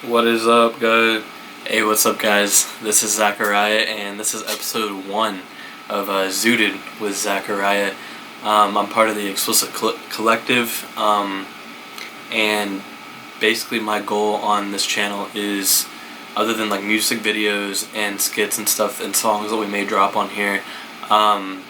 What is up, guys? Hey, what's up, guys? This is Zacariiah, and this is episode 1 of Zooted with Zacariiah. I'm part of the Explicit Collective, and basically my goal on this channel is, other than like music videos and skits and stuff and songs that we may drop on here, I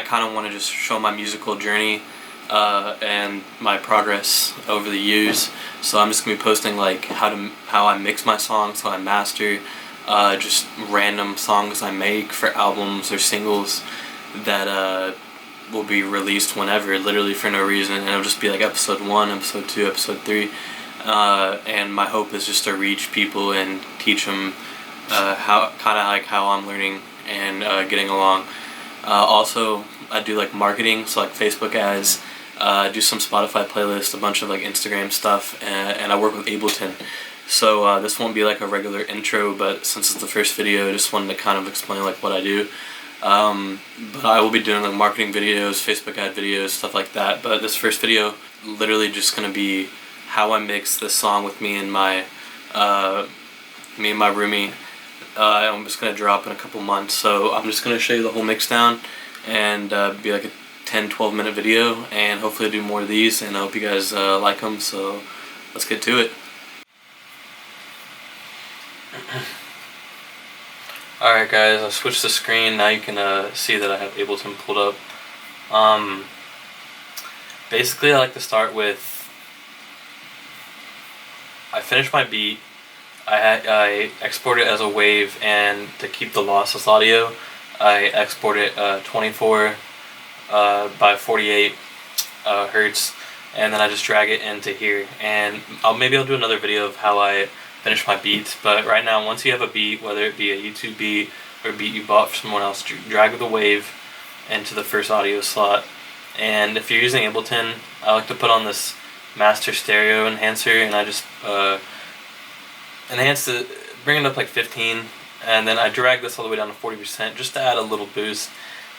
kind of want to just show my musical journey and my progress over the years. So I'm just gonna be posting like how I mix my songs, how I master, just random songs I make for albums or singles that will be released whenever, literally for no reason, and it'll just be like episode 1, episode 2, episode 3, and my hope is just to reach people and teach them how I'm learning and getting along. Also, I do like marketing, so like Facebook ads, do some Spotify playlists, a bunch of like Instagram stuff, and I work with Ableton. So this won't be like a regular intro, but since it's the first video, I just wanted to kind of explain like what I do. But I will be doing like marketing videos, Facebook ad videos, stuff like that. But this first video, literally just gonna be how I mix this song with me and my roomie. I'm just gonna drop in a couple months, so I'm just gonna show you the whole mix down and be like a 10-12 minute video, and hopefully do more of these, and I hope you guys like them. So let's get to it. Alright guys, I switched the screen. Now you can see that I have Ableton pulled up. Basically I like to start with, I finish my beat, I export it as a wave, and to keep the lossless audio I export it 24 by 48 hertz, and then I just drag it into here, and maybe I'll do another video of how I finish my beats. But right now, once you have a beat, whether it be a YouTube beat or a beat you bought from someone else, drag the wave into the first audio slot. And if you're using Ableton, I like to put on this master stereo enhancer, and I just enhance it, bring it up like 15, and then I drag this all the way down to 40% just to add a little boost.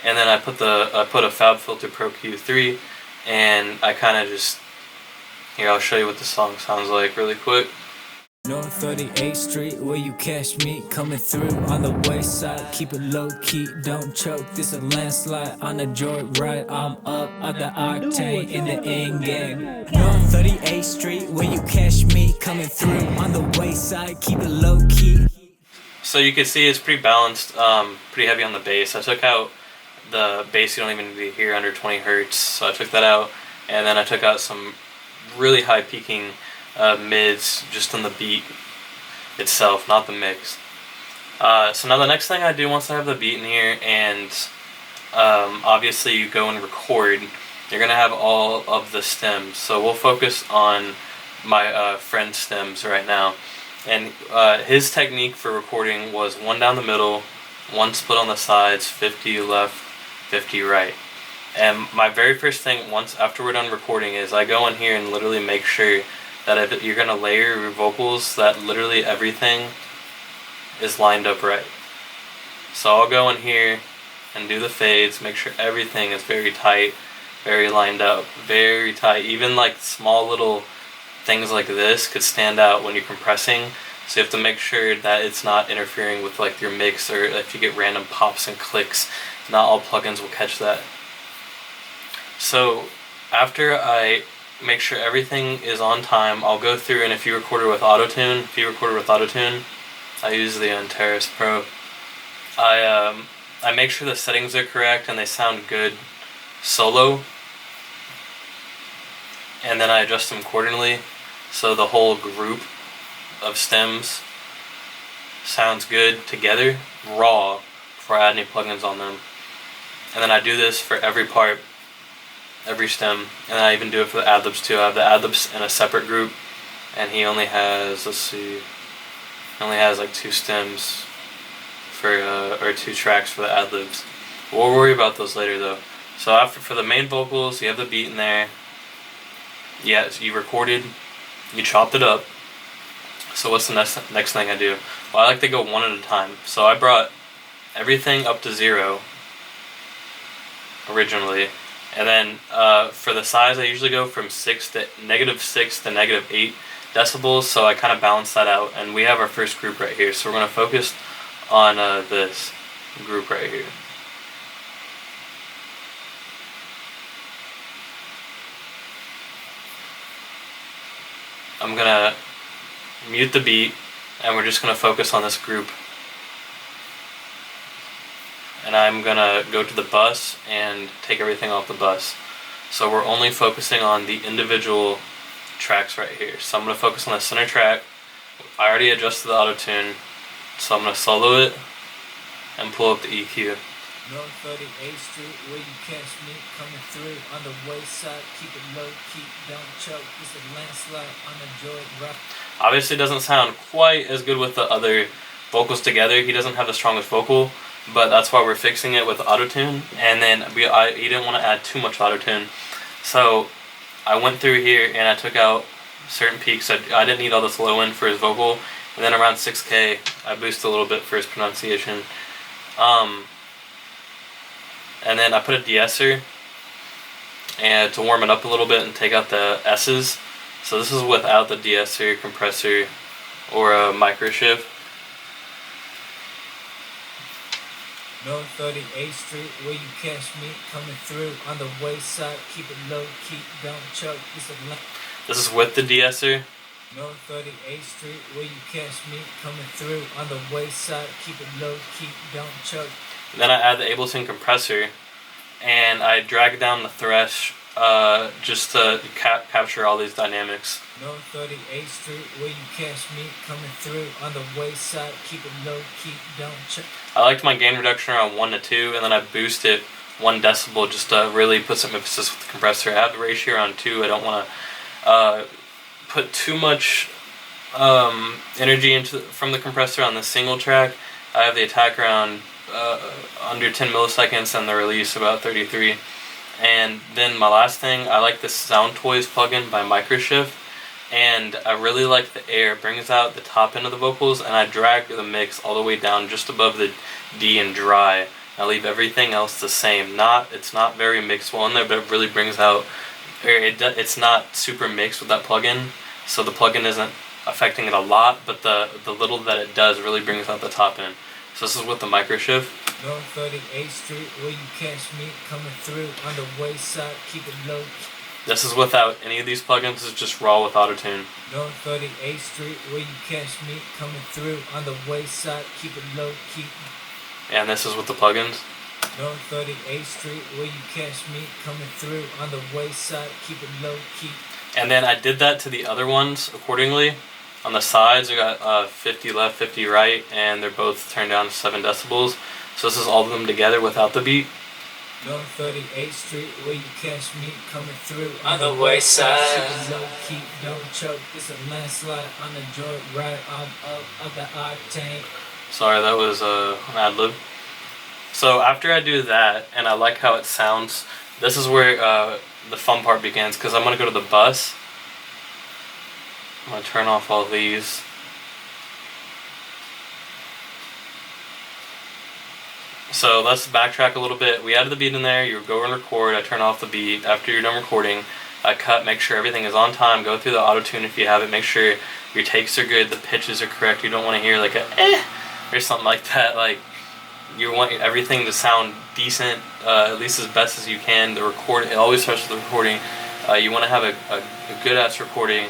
And then I put a FabFilter Pro Q3, and I kind of just, here, I'll show you what the song sounds like really quick. North 38th Street, where you catch me coming through on the west side. Keep it low key, don't choke. This a landslide on the joint ride. I'm up at the octane in the end game. North 38th Street, where you catch me coming through on the west side. Keep it low key. So you can see it's pretty balanced, pretty heavy on the bass. I took out the bass, you don't even need to hear under 20 hertz, so I took that out, and then I took out some really high peaking mids just on the beat itself, not the mix. So now the next thing I do once I have the beat in here, and obviously you go and record, you're going to have all of the stems. So we'll focus on my friend's stems right now. And his technique for recording was 1 down the middle, 1 split on the sides, 50 left, 50 right. And my very first thing after we're done recording is I go in here and literally make sure that if you're going to layer your vocals, that literally everything is lined up right. So I'll go in here and do the fades, make sure everything is very tight, very lined up, very tight. Even like small little things like this could stand out when you're compressing, so you have to make sure that it's not interfering with like your mix, or if you get random pops and clicks, not all plugins will catch that. So after I make sure everything is on time, I'll go through, and if you recorded with Autotune, I use the Terrace Pro. I make sure the settings are correct and they sound good solo, and then I adjust them accordingly, so the whole group of stems sounds good together, raw, before I add any plugins on them. And then I do this for every part, every stem, and I even do it for the ad-libs too. I have the ad-libs in a separate group, and he only has, like 2 stems for, or 2 tracks for the ad-libs. We'll worry about those later though. So for the main vocals, you have the beat in there. Yeah, so you recorded, you chopped it up. So what's the next thing I do? Well, I like to go one at a time. So I brought everything up to 0 originally, and then for the size I usually go from -6 to -8, decibels, so I kind of balanced that out, and we have our first group right here. So we're going to focus on this group right here. I'm going to mute the beat, and we're just going to focus on this group. And I'm going to go to the bus and take everything off the bus. So we're only focusing on the individual tracks right here. So I'm going to focus on the center track. I already adjusted the auto-tune, so I'm going to solo it and pull up the EQ. North 38th Street, where you catch me coming through on the west side. Keep it low, keep, don't choke. It's a landslide on the joint rock. Obviously, it doesn't sound quite as good with the other vocals together. He doesn't have the strongest vocal, but that's why we're fixing it with auto-tune. And then he didn't want to add too much auto-tune, so I went through here and I took out certain peaks. I didn't need all this low end for his vocal, and then around 6K, I boosted a little bit for his pronunciation. And then I put a de-esser and to warm it up a little bit and take out the S's. So this is without the de-esser, compressor, or a micro shift. North 38th Street, where you catch me coming through on the west side. Keep it low, keep, don't choke. This is with the de-esser. North 38th Street, where you catch me coming through on the west side. Keep it low, keep, don't choke. Then I add the Ableton compressor, and I drag down the thresh just to capture all these dynamics. North 38th Street, where you catch me coming through on the west side. Keep it low, keep, don't choke. I liked my gain reduction around 1 to 2, and then I boost it 1 decibel just to really put some emphasis with the compressor. I have the ratio around 2. I don't want to put too much energy from the compressor on the single track. I have the attack around under 10 milliseconds and the release about 33. And then my last thing, I like this Sound Toys plugin by Microshift, and I really like the air. It brings out the top end of the vocals, and I drag the mix all the way down just above the D and dry. I leave everything else the same. It's not very mixed well in there, but it really brings out. It's not super mixed with that plugin, so the plugin isn't affecting it a lot, but the little that it does really brings out the top end. So this is with the micro shift. North 38th Street, where you catch me coming through on the west side. Keep it low. This is without any of these plugins. It's just raw with auto-tune. North 38th Street, where you catch me coming through on the west side. Keep it low, keep. And this is with the plugins. North 38th Street, where you catch me coming through on the west side. Keep it low, keep. And then I did that to the other ones accordingly. On the sides, I got 50 left, 50 right, and they're both turned down to 7 decibels. So this is all of them together without the beat. North 38th Street, where you catch me coming through on the west side. Low, keep, don't choke. It's a landslide on the joint right. I'm up the octane. Sorry, that was an ad-lib. So after I do that, and I like how it sounds, this is where the fun part begins, because I'm going to go to the bus. I'm going to turn off all these. So let's backtrack a little bit. We added the beat in there, you go and record, I turn off the beat. After you're done recording, I cut, make sure everything is on time, go through the auto-tune if you have it, make sure your takes are good, the pitches are correct, you don't want to hear like a eh, or something like that. Like, you want everything to sound decent, at least as best as you can. The recording, it always starts with the recording. You want to have a good ass recording,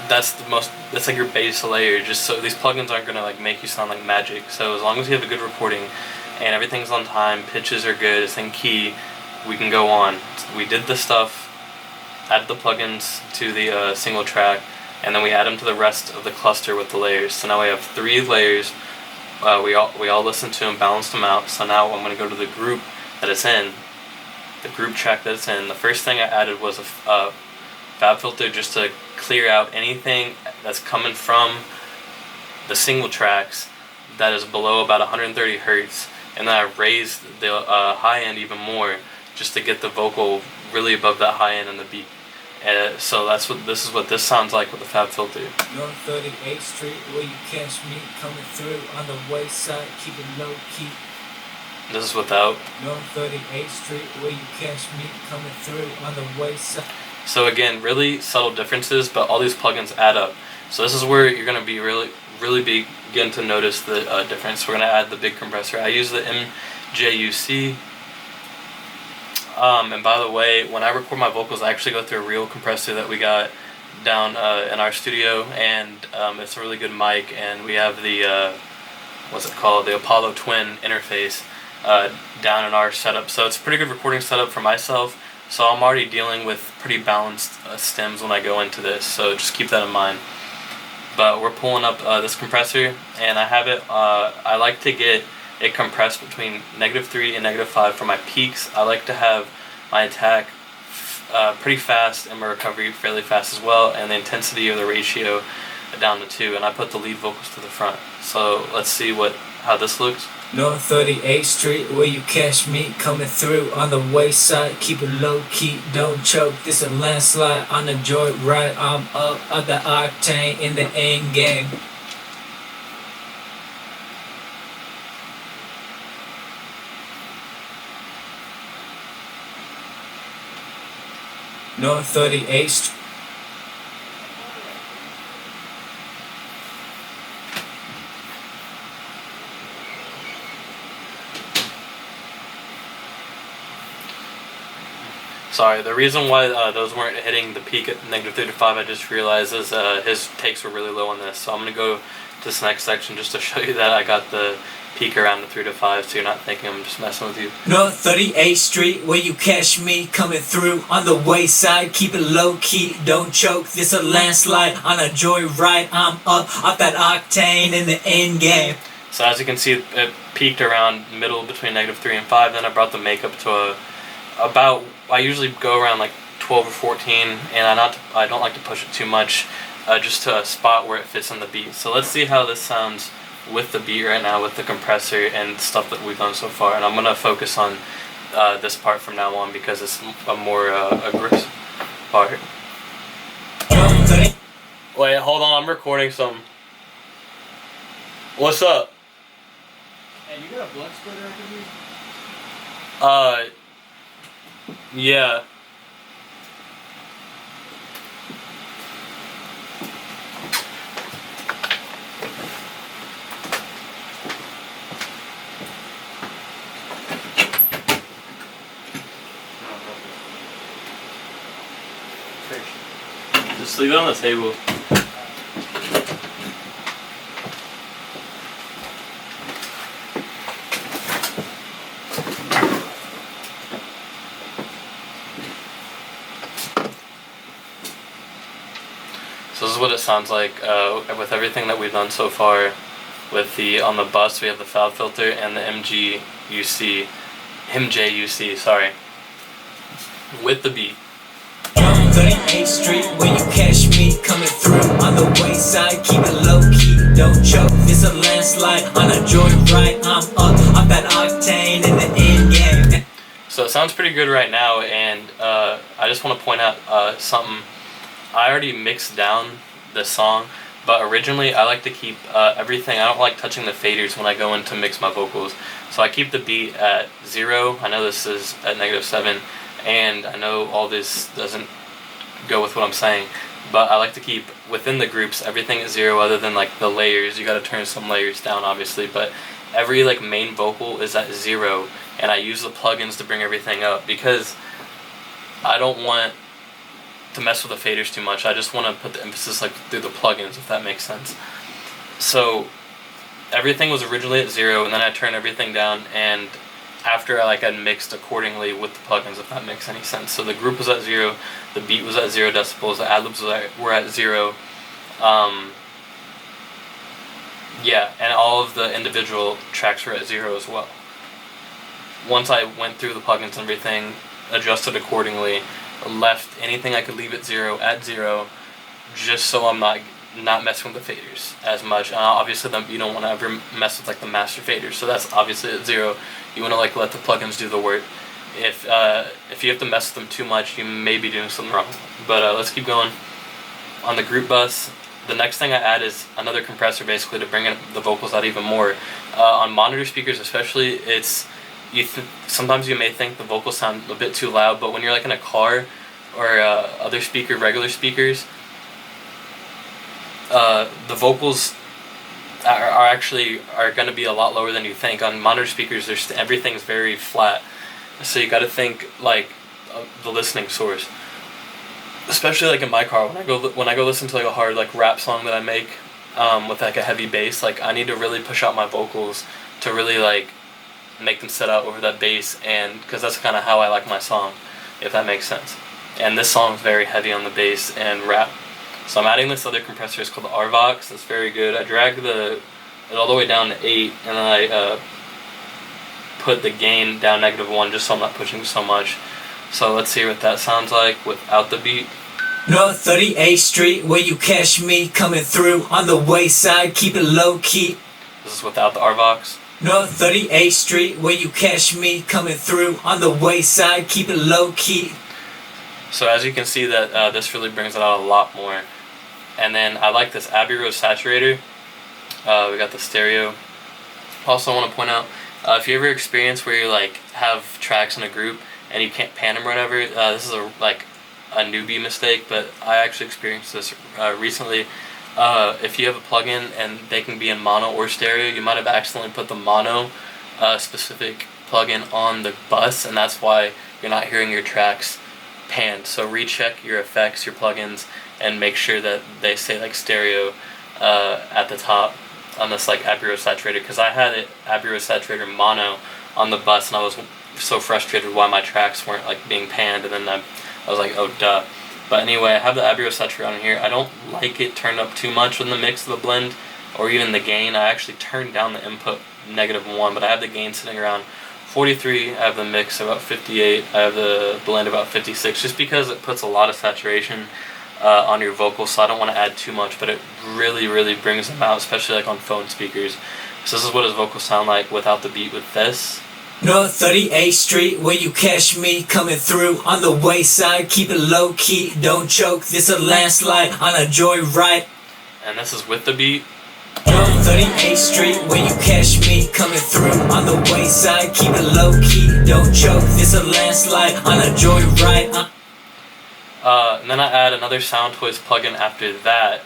that's like your base layer, just so these plugins aren't gonna like make you sound like magic. So as long as you have a good recording and everything's on time, pitches are good, it's in key, we can go on. We did the stuff, added the plugins to the single track, and then we add them to the rest of the cluster with the layers. So now we have 3 layers. We all listened to them, balanced them out. So now I'm gonna go to the group that it's in, the group track that it's in. The first thing I added was a fab filter just to clear out anything that's coming from the single tracks that is below about 130 hertz, and then I raised the high end even more just to get the vocal really above that high end in the beat. So this is what this sounds like with the fab filter. North 38th Street, where you catch me coming through on the west side. Keep it low, keep. This is without. North 38th Street, where you catch me coming through on the west side. So again, really subtle differences, but all these plugins add up. So this is where you're gonna be really begin to notice the difference. We're gonna add the big compressor. I use the ZwZE01. And by the way, when I record my vocals, I actually go through a real compressor that we got down in our studio, and it's a really good mic, and we have the what's it called, the Apollo Twin interface down in our setup. So it's a pretty good recording setup for myself. So I'm already dealing with pretty balanced stems when I go into this, so just keep that in mind. But we're pulling up this compressor, and I have it, I like to get it compressed between -3 and -5 for my peaks. I like to have my attack pretty fast and my recovery fairly fast as well, and the intensity or the ratio down to 2, and I put the lead vocals to the front. So let's see how this looks. North 38th Street, where you catch me coming through on the west side. Keep it low key, don't choke. This a landslide on the joint ride. I'm up at the octane in the end game. North 38th Street. Sorry, the reason why those weren't hitting the peak at -3 to 5, I just realized is his takes were really low on this. So I'm going to go to this next section just to show you that I got the peak around the 3 to 5, so you're not thinking I'm just messing with you. North 38th Street, where you catch me coming through on the west side. Keep it low key, don't choke. This a landslide on a joyride. I'm up off that octane in the end game. So as you can see, it peaked around middle between -3 and 5. Then I brought the make up to I usually go around like 12 or 14, and I don't like to push it too much, just to a spot where it fits on the beat. So let's see how this sounds with the beat right now, with the compressor and stuff that we've done so far. And I'm gonna focus on this part from now on because it's a more aggressive part. Wait, hold on, I'm recording some. What's up? Hey, you got a blood splitter I could use? Yeah. Just leave it on the table. So this is what it sounds like with everything that we've done so far. With on the bus we have the foul filter and the MJUC, sorry, with the beat. 38th Street, where you catch me coming through on the west side. Keep it low key, don't choke. This a landslide on a joyride. I'm up off that octane in the end game. So it sounds pretty good right now, and I just want to point out something. I already mixed down the song, but originally I like to keep everything. I don't like touching the faders when I go in to mix my vocals. So I keep the beat at 0. I know this is at -7, and I know all this doesn't go with what I'm saying, but I like to keep within the groups everything at 0 other than like the layers. You got to turn some layers down obviously, but every like main vocal is at 0, and I use the plugins to bring everything up because I don't want to mess with the faders too much. I just want to put the emphasis like through the plugins, if that makes sense. So everything was originally at 0, and then I turned everything down, and after I mixed accordingly with the plugins, if that makes any sense. So the group was at 0, the beat was at 0 decibels, the ad-libs were at 0. Yeah, and all of the individual tracks were at 0 as well. Once I went through the plugins and everything, adjusted accordingly, left anything I could leave at 0, just so I'm not messing with the faders as much. Obviously you don't want to ever mess with like the master faders, so that's obviously at 0. You want to like let the plugins do the work. If you have to mess with them too much, you may be doing something wrong. But let's keep going. On the group bus, the next thing I add is another compressor basically to bring in the vocals out even more. On monitor speakers especially, sometimes you may think the vocals sound a bit too loud, but when you're like in a car or other regular speakers, the vocals are going to be a lot lower than you think. On monitor speakers, everything's very flat, so you got to think like the listening source. Especially like in my car, when I go listen to like a hard like rap song that I make with like a heavy bass, like I need to really push out my vocals to really like make them set out over that bass, and because that's kind of how I like my song, if that makes sense. And this song's very heavy on the bass and rap. So I'm adding this other compressor. It's called the RVox. It's very good. I drag it all the way down to 8, and then I put the gain down -1 just so I'm not pushing so much. So let's see what that sounds like without the beat. North 38th Street, where you catch me coming through on the west side, keep it low key. This is without the RVox. North 38th Street, where you catch me coming through on the west side, keep it low key. So as you can see that this really brings it out a lot more. And then I like this Abbey Road saturator. We got the stereo. Also I want to point out, if you ever experience where you like have tracks in a group and you can't pan them or whatever, this is a newbie mistake, but I actually experienced this recently. If you have a plugin and they can be in mono or stereo, you might have accidentally put the mono specific plugin on the bus, and that's why you're not hearing your tracks panned. So recheck your effects, your plugins, and make sure that they say like stereo at the top on this like Abbey Road saturator, because I had it Abbey Road saturator mono on the bus, and I was so frustrated why my tracks weren't like being panned, and then I was like, oh duh. But anyway, I have the Abbey Road saturator on here. I don't like it turned up too much in the mix of the blend or even the gain. I actually turned down the input -1, but I have the gain sitting around 43. I have the mix about 58. I have the blend about 56, just because it puts a lot of saturation on your vocals, so I don't want to add too much, but it really, really brings them out, especially like on phone speakers. So this is what his vocals sound like without the beat with this. North 38th Street, where you catch me coming through on the west side, keep it low key, don't choke, this a landslide on a joyride. And this is with the beat. North 38th Street, where you catch me coming through on the west side, keep it low key, don't choke, this a landslide on a joyride. And then I add another Soundtoys plugin after that.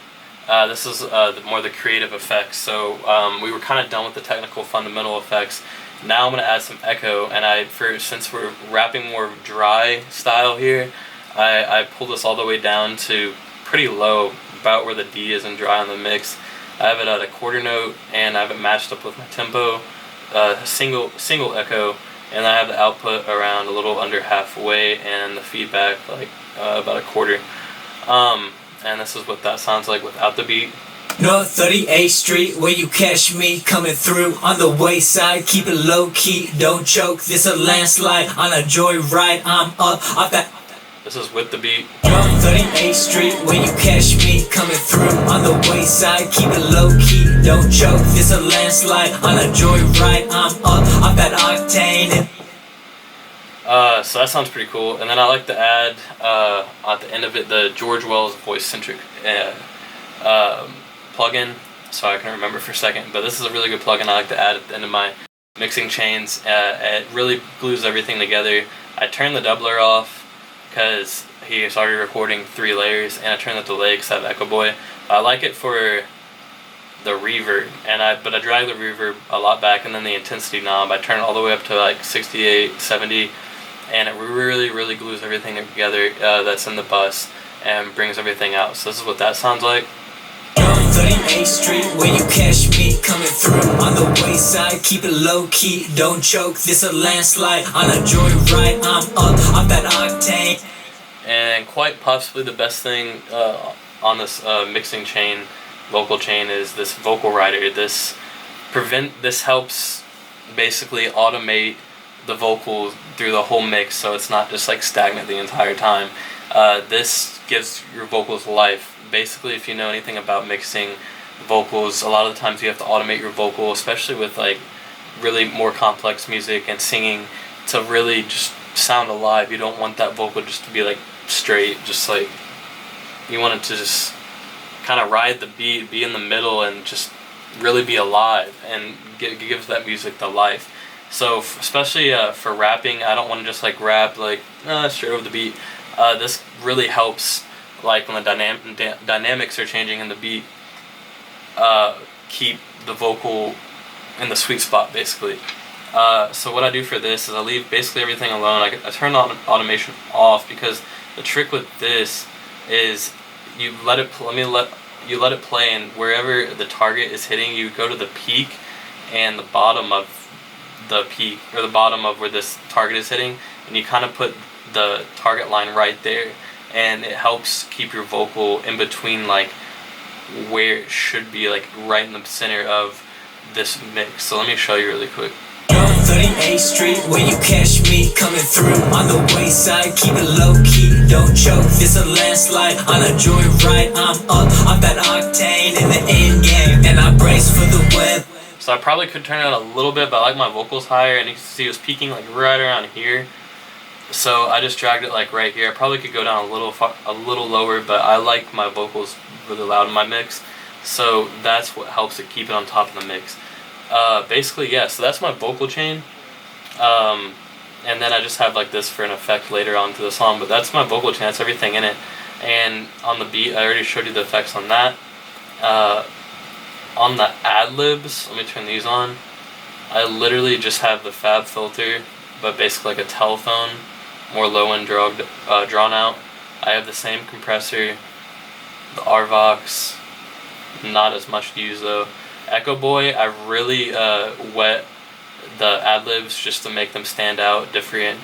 This is more the creative effects. So we were kind of done with the technical fundamental effects. Now I'm going to add some echo, and since we're rapping more dry style here, I pulled this all the way down to pretty low, about where the D is in dry on the mix. I have it at a quarter note, and I have it matched up with my tempo, single echo, and I have the output around a little under halfway, and the feedback like about a quarter. And this is what that sounds like without the beat. North 38th Street, where you catch me coming through on the west side, keep it low key, don't choke, this a landslide on a joyride, I'm up off that. This is with the beat. North 38th Street, where you catch me coming through on the west side, keep it low key, don't choke, this a landslide on a joyride, I'm up off that octane. So that sounds pretty cool. And then I like to add at the end of it the George Wells voice centric plugin, so I can remember for a second. But this is a really good plugin I like to add at the end of my mixing chains. It really glues everything together. I turn the doubler off because he is already recording 3 layers, and I turn the delay because I have Echo Boy. I like it for the reverb, but I drag the reverb a lot back, and then the intensity knob I turn it all the way up to like 68, 70, and it really, really glues everything together that's in the bus and brings everything out. So this is what that sounds like. 38th Street, where you catch me coming through on the west side, keep it low key, don't choke, this a landslide on a joyride, I'm up off that octane. And quite possibly the best thing on this mixing chain, vocal chain, is this vocal writer. This helps basically automate the vocals through the whole mix, so it's not just like stagnant the entire time. This gives your vocals life. Basically, if you know anything about mixing vocals, a lot of the times you have to automate your vocal, especially with like really more complex music and singing, to really just sound alive. You don't want that vocal just to be like straight, just like you want it to just kind of ride the beat, be in the middle, and just really be alive and give that music the life. So especially for rapping, I don't want to just like rap like straight over the beat. This really helps, like when the dynamics are changing in the beat, keep the vocal in the sweet spot, basically. So what I do for this is I leave basically everything alone. I turn on automation off, because the trick with this is you let it play, and wherever the target is hitting, you go to the peak and the bottom of the peak, or the bottom of where this target is hitting, and you kind of put the target line right there, and it helps keep your vocal in between, like where it should be, like right in the center of this mix. So let me show you really quick. 38th Street, where you catch me coming through on the wayside, keep it low key, don't choke. This a landslide on a joyride. I'm up off that octane in the end game, and I brace for the web. So I probably could turn it a little bit, but I like my vocals higher, and you can see it was peaking like right around here. So I just dragged it like right here. I probably could go down a little lower, but I like my vocals really loud in my mix, so that's what helps it keep it on top of the mix. Basically, yeah, so that's my vocal chain, and then I just have like this for an effect later on to the song, but that's my vocal chain, that's everything in it. And on the beat, I already showed you the effects on that. On the ad-libs, let me turn these on. I literally just have the fab filter, but basically like a telephone, more low end drawn out. I have the same compressor, the RVox, not as much to use though. Echo Boy, I really wet the ad-libs just to make them stand out, different,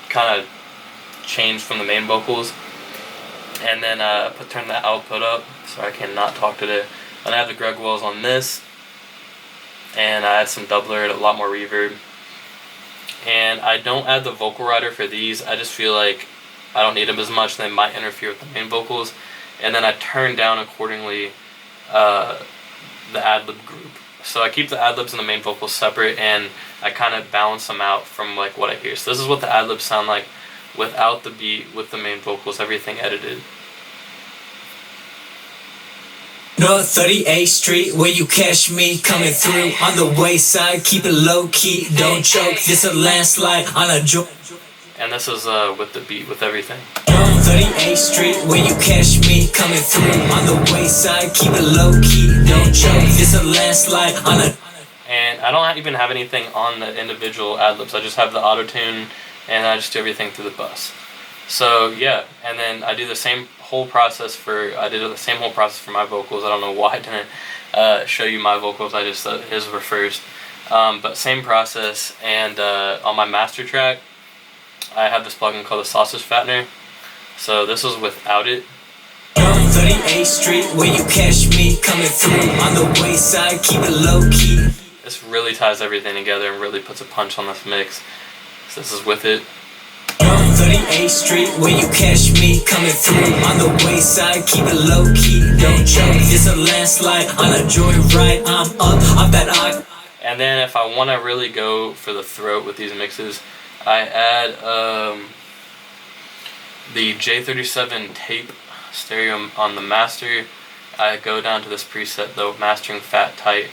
kind of change from the main vocals. And then turn the output up. Sorry, I cannot talk today. And I have the Greg Wells on this, and I add some doubler, a lot more reverb. And I don't add the vocal rider for these. I just feel like I don't need them as much, and they might interfere with the main vocals. And then I turn down accordingly the ad-lib group. So I keep the ad-libs and the main vocals separate, and I kind of balance them out from like what I hear. So this is what the ad-libs sound like without the beat, with the main vocals, everything edited. North 38th Street, where you catch me coming through on the wayside, keep it low key, don't choke. This a landslide on a joy. And this is with the beat, with everything. 38th Street, where you catch me coming through on the wayside, keep it low key, don't choke. This a landslide on a. And I don't even have anything on the individual ad-libs. I just have the auto-tune, and I just do everything through the bus. So yeah, and then I do the same whole process for my vocals. I don't know why I didn't show you my vocals. I just thought his were first. But same process, and on my master track, I have this plugin called the Sausage Fattener. So this is without it. 38th Street, where you catch me coming through on the wayside, keep it low key. This really ties everything together and really puts a punch on this mix. So this is with it. 38th Street, where you catch me coming through on the wayside, keep it low key, don't choke. This a landslide on a joyride. I'm up off that arc. And then if I want to really go for the throat with these mixes, I add the J37 tape stereo on the master. I go down to this preset though, mastering fat, tight,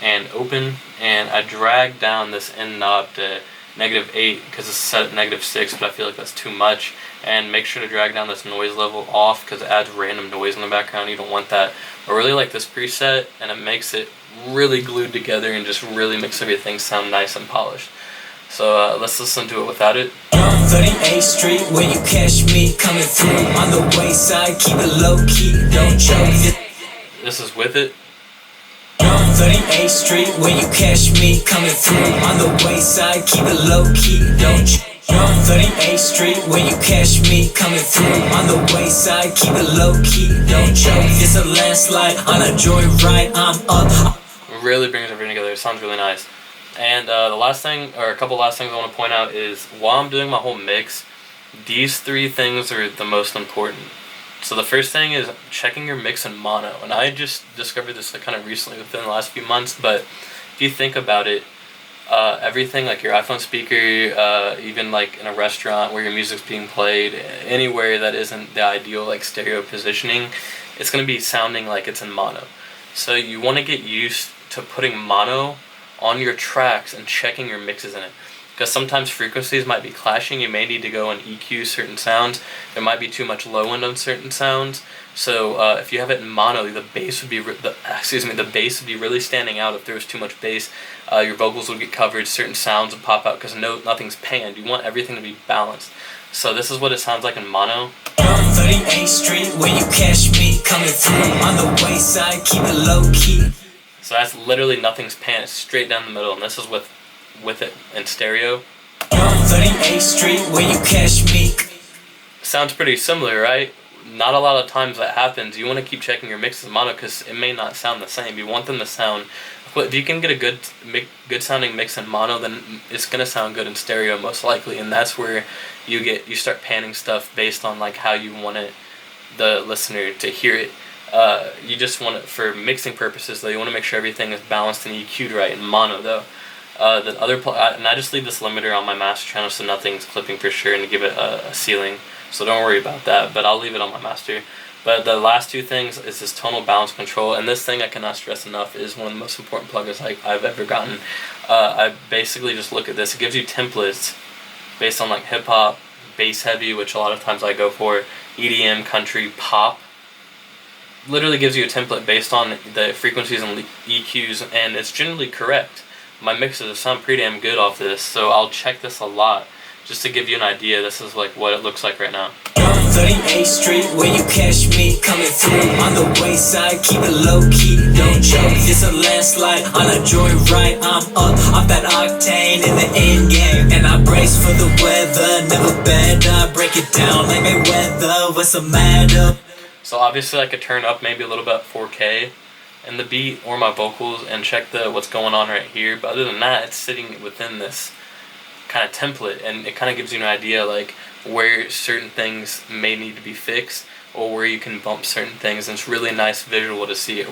and open, and I drag down this end knob to -8 because it's set at -6, but I feel like that's too much. And make sure to drag down this noise level off because it adds random noise in the background. You don't want that. I really like this preset, and it makes it really glued together and just really makes everything sound nice and polished. So let's listen to it without it. 38th Street, where you catch me coming through on the wayside, keep it low key, don't choke. This is with it. 38th Street, where you catch me coming through on the wayside, keep it low key, don't choke. 38th Street, where you catch me coming through on the wayside, keep it low key, don't choke. This a landslide on a joyride. I'm up. Really brings everything together. It sounds really nice. And the last thing, or a couple last things I want to point out is while I'm doing my whole mix, these 3 things are the most important. So the first thing is checking your mix in mono. And I just discovered this like kind of recently within the last few months, but if you think about it, everything like your iPhone speaker, even like in a restaurant where your music's being played, anywhere that isn't the ideal like stereo positioning, it's going to be sounding like it's in mono. So you want to get used to putting mono on your tracks and checking your mixes in it. because sometimes frequencies might be clashing. You may need to go and EQ certain sounds. There might be too much low end on certain sounds. So if you have it in mono, the bass would be the bass would be really standing out. If there was too much bass, your vocals would get covered. Certain sounds would pop out because nothing's panned. You want everything to be balanced. So this is what it sounds like in mono. 38th Street where you catch me coming through on the waist side, keep it low key. So that's literally nothing's panned. It's straight down the middle, and this is with it in stereo. 38th Street where you catch me. Sounds pretty similar, right? Not a lot of times that happens. You want to keep checking your mixes mono because it may not sound the same. You want them to sound. If you can get a good sounding mix in mono, then it's gonna sound good in stereo most likely, and that's where you start panning stuff based on like how you want the listener to hear it. You just want it for mixing purposes though. You want to make sure everything is balanced and EQ'd right in mono though. And I just leave this limiter on my master channel so nothing's clipping for sure, and to give it a ceiling. So don't worry about that. But I'll leave it on my master. But the last two things is this tonal balance control, and this thing I cannot stress enough is one of the most important plugins I've ever gotten. I basically just look at this. It gives you templates based on like hip hop, bass heavy, which a lot of times I go for, EDM, country, pop. Literally gives you a template based on the frequencies and EQs, and it's generally correct. My mixes sound pretty damn good off this, so I'll check this a lot just to give you an idea. This is like what it looks like right now. 38th Street where you catch me coming through on the waist side, keep it low key, don't choke. It's a landslide on a joyride. I'm up off that octane in the end game, and I brace for the weather. Never better, break it down like Mayweather. What's the matter? So obviously I could turn up maybe a little bit 4K in the beat or my vocals and check what's going on right here. But other than that, it's sitting within this kind of template, and it kind of gives you an idea like where certain things may need to be fixed or where you can bump certain things, and it's really nice visual to see it.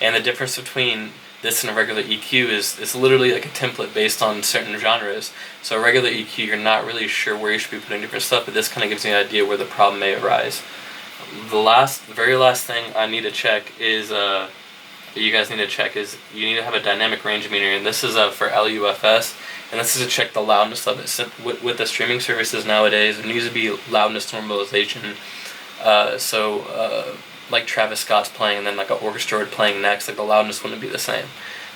And the difference between this and a regular EQ is it's literally like a template based on certain genres. So a regular EQ, you're not really sure where you should be putting different stuff, but this kind of gives you an idea where the problem may arise. The very last thing I need to check is you guys need to check is you need to have a dynamic range meter, and this is for LUFS, and this is to check the loudness of it. So with the streaming services nowadays, there needs to be loudness normalization. Like Travis Scott's playing and then like an orchestra would playing next, like the loudness wouldn't be the same.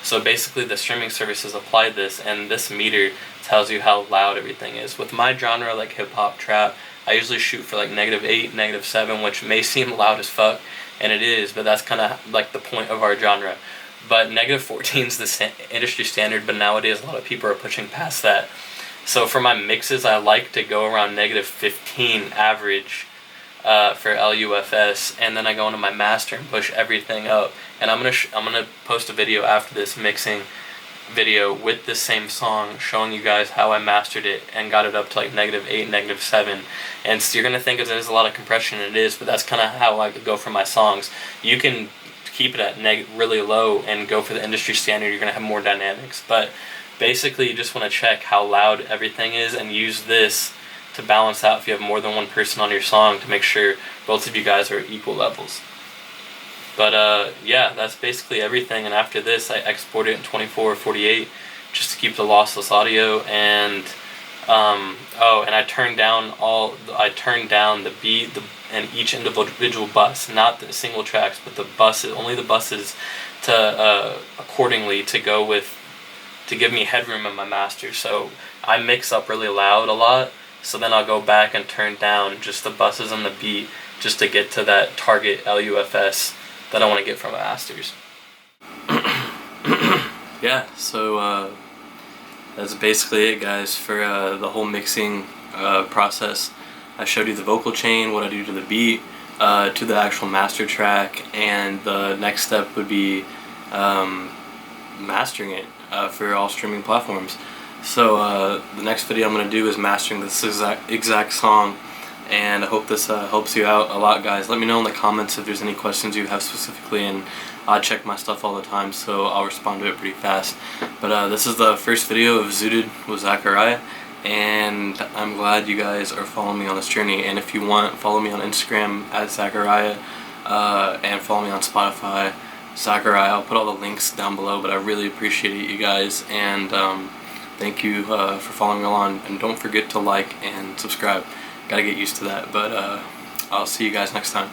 So basically the streaming services applied this, and this meter tells you how loud everything is. With my genre, like hip hop, trap, I usually shoot for like -8, -7, which may seem loud as fuck, and it is, but that's kind of like the point of our genre. But -14 is the industry standard, but nowadays a lot of people are pushing past that. So for my mixes, I like to go around -15 average for LUFS, and then I go into my master and push everything up. And I'm gonna post a video after this mixing video with the same song showing you guys how I mastered it and got it up to like -8, -7. And so you're gonna think there's a lot of compression, and it is, but that's kind of how I could go for my songs. You can keep it at really low and go for the industry standard. You're gonna have more dynamics, but basically you just want to check how loud everything is and use this to balance out if you have more than one person on your song to make sure both of you guys are at equal levels. But yeah, that's basically everything, and after this I export it in 24 or 48 just to keep the lossless audio, and and I turned down the beat and each individual bus, not the single tracks, but the buses, only the buses to accordingly to give me headroom in my master. So I mix up really loud a lot, so then I'll go back and turn down just the buses and the beat just to get to that target LUFS that I want to get from my masters. Yeah, so that's basically it, guys, for the whole mixing process. I showed you the vocal chain, what I do to the beat, to the actual master track, and the next step would be mastering it for all streaming platforms. So the next video I'm going to do is mastering this exact song, and I hope this helps you out a lot, guys. Let me know in the comments if there's any questions you have specifically, and I check my stuff all the time, so I'll respond to it pretty fast. But this is the first video of Zooted with Zacariiah, and I'm glad you guys are following me on this journey. And if you want, follow me on Instagram at Zacariiah, and follow me on Spotify, Zacariiah. I'll put all the links down below, but I really appreciate you guys, and Thank you for following along, and don't forget to like and subscribe. Gotta get used to that, but I'll see you guys next time.